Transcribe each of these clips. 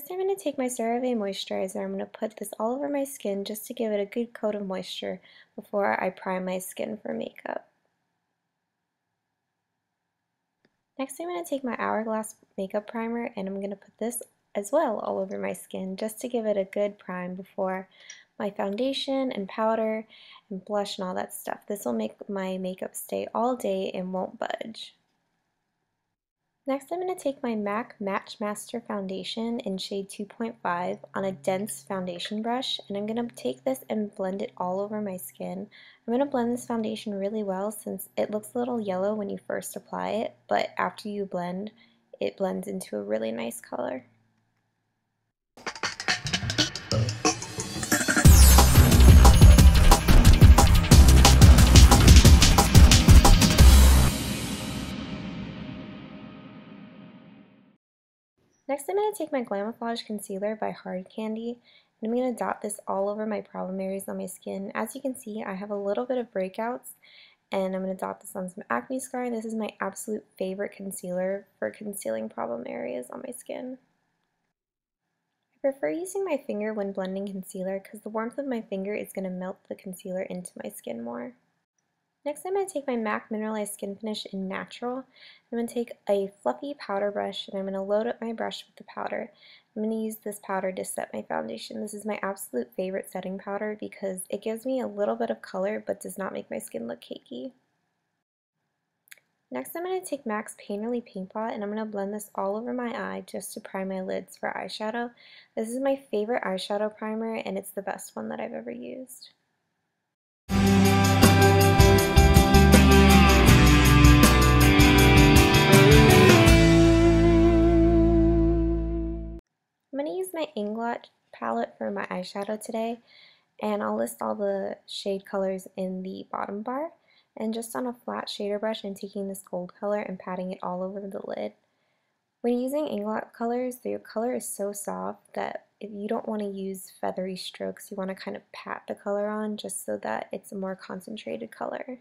Next, I'm going to take my CeraVe moisturizer. I'm going to put this all over my skin just to give it a good coat of moisture before I prime my skin for makeup. Next, I'm going to take my Hourglass makeup primer and I'm going to put this as well all over my skin just to give it a good prime before my foundation and powder and blush and all that stuff. This will make my makeup stay all day and won't budge. Next, I'm going to take my MAC Match Master Foundation in shade 2.5 on a dense foundation brush, and I'm going to take this and blend it all over my skin. I'm going to blend this foundation really well since it looks a little yellow when you first apply it, but after you blend, it blends into a really nice color. Next, I'm going to take my Glamouflage Concealer by Hard Candy, and I'm going to dot this all over my problem areas on my skin. As you can see, I have a little bit of breakouts, and I'm going to dot this on some acne scar. This is my absolute favorite concealer for concealing problem areas on my skin. I prefer using my finger when blending concealer because the warmth of my finger is going to melt the concealer into my skin more. Next, I'm going to take my MAC Mineralized Skin Finish in Natural. I'm going to take a fluffy powder brush and I'm going to load up my brush with the powder. I'm going to use this powder to set my foundation. This is my absolute favorite setting powder because it gives me a little bit of color but does not make my skin look cakey. Next, I'm going to take MAC's Painterly Paint Pot and I'm going to blend this all over my eye just to prime my lids for eyeshadow. This is my favorite eyeshadow primer and it's the best one that I've ever used. I'm going to use my Inglot palette for my eyeshadow today, and I'll list all the shade colors in the bottom bar. And just on a flat shader brush, I'm taking this gold color and patting it all over the lid. When using Inglot colors, the color is so soft that if you don't want to use feathery strokes, you want to kind of pat the color on just so that it's a more concentrated color.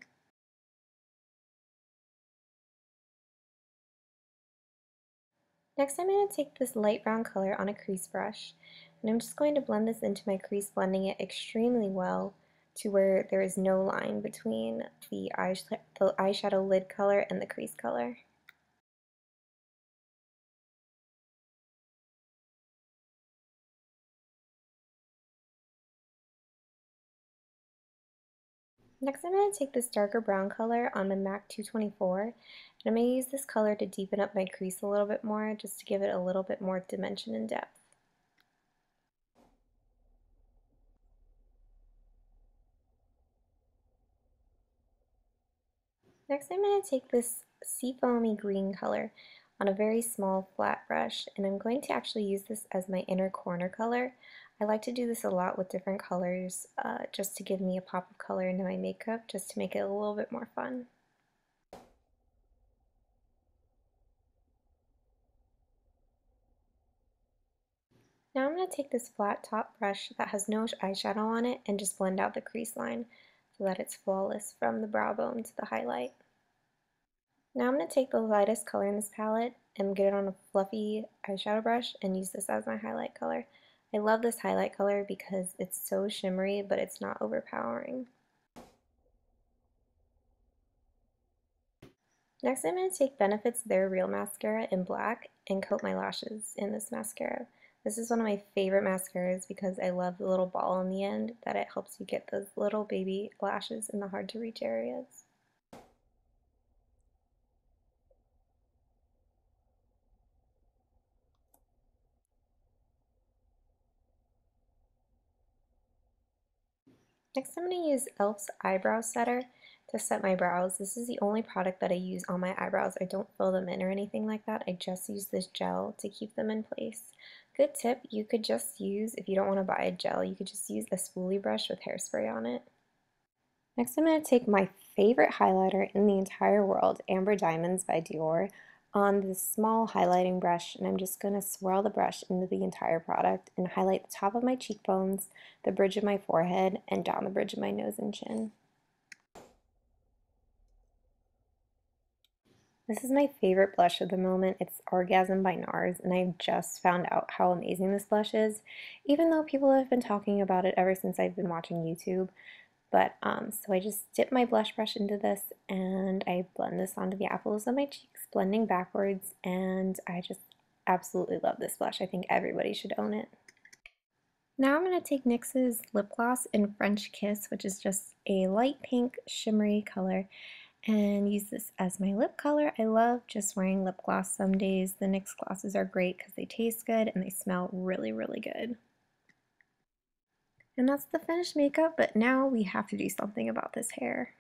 Next, I'm going to take this light brown color on a crease brush, and I'm just going to blend this into my crease, blending it extremely well to where there is no line between the eyeshadow lid color and the crease color. Next, I'm going to take this darker brown color on my MAC 224, and I'm going to use this color to deepen up my crease a little bit more, just to give it a little bit more dimension and depth. Next, I'm going to take this seafoamy green color on a very small flat brush, and I'm going to actually use this as my inner corner color. I like to do this a lot with different colors just to give me a pop of color into my makeup, just to make it a little bit more fun. Now I'm going to take this flat top brush that has no eyeshadow on it and just blend out the crease line so that it's flawless from the brow bone to the highlight. Now I'm going to take the lightest color in this palette and get it on a fluffy eyeshadow brush and use this as my highlight color. I love this highlight color because it's so shimmery but it's not overpowering. Next, I'm going to take Benefit's They're Real Mascara in black and coat my lashes in this mascara. This is one of my favorite mascaras because I love the little ball on the end that it helps you get those little baby lashes in the hard to reach areas. Next, I'm going to use e.l.f.'s Eyebrow Setter to set my brows. This is the only product that I use on my eyebrows. I don't fill them in or anything like that. I just use this gel to keep them in place. Good tip, you could just use, if you don't want to buy a gel, you could just use a spoolie brush with hairspray on it. Next, I'm going to take my favorite highlighter in the entire world, Amber Diamonds by Dior, on this small highlighting brush, and I'm just going to swirl the brush into the entire product and highlight the top of my cheekbones, the bridge of my forehead, and down the bridge of my nose and chin. This is my favorite blush of the moment. It's Orgasm by NARS, and I just found out how amazing this blush is, even though people have been talking about it ever since I've been watching YouTube. But, so I just dip my blush brush into this, and I blend this onto the apples of my cheeks, blending backwards, and I just absolutely love this blush. I think everybody should own it. Now I'm going to take NYX's lip gloss in French Kiss, which is just a light pink shimmery color, and use this as my lip color. I love just wearing lip gloss some days. The NYX glosses are great because they taste good and they smell really, really good. And that's the finished makeup, but now we have to do something about this hair.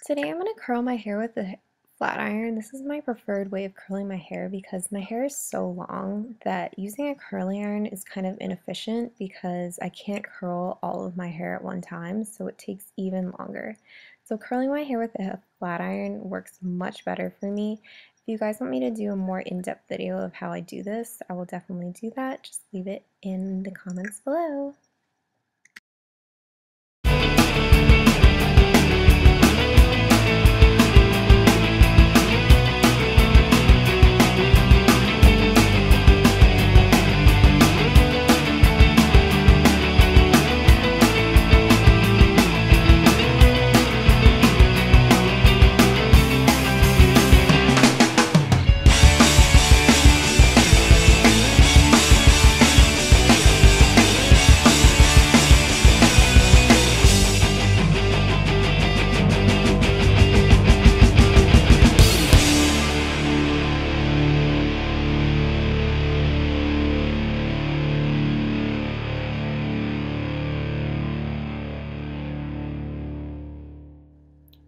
Today I'm going to curl my hair with a flat iron. This is my preferred way of curling my hair because my hair is so long that using a curling iron is kind of inefficient because I can't curl all of my hair at one time, so it takes even longer. So curling my hair with a flat iron works much better for me. If you guys want me to do a more in-depth video of how I do this, I will definitely do that. Just leave it in the comments below.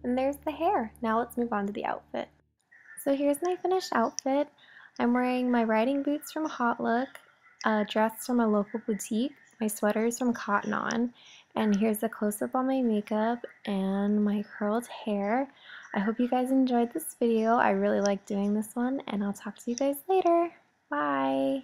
And there's the hair. Now let's move on to the outfit. So here's my finished outfit. I'm wearing my riding boots from Hot Look, a dress from a local boutique, my sweaters from Cotton On, and here's a close-up on my makeup and my curled hair. I hope you guys enjoyed this video. I really like doing this one, and I'll talk to you guys later. Bye!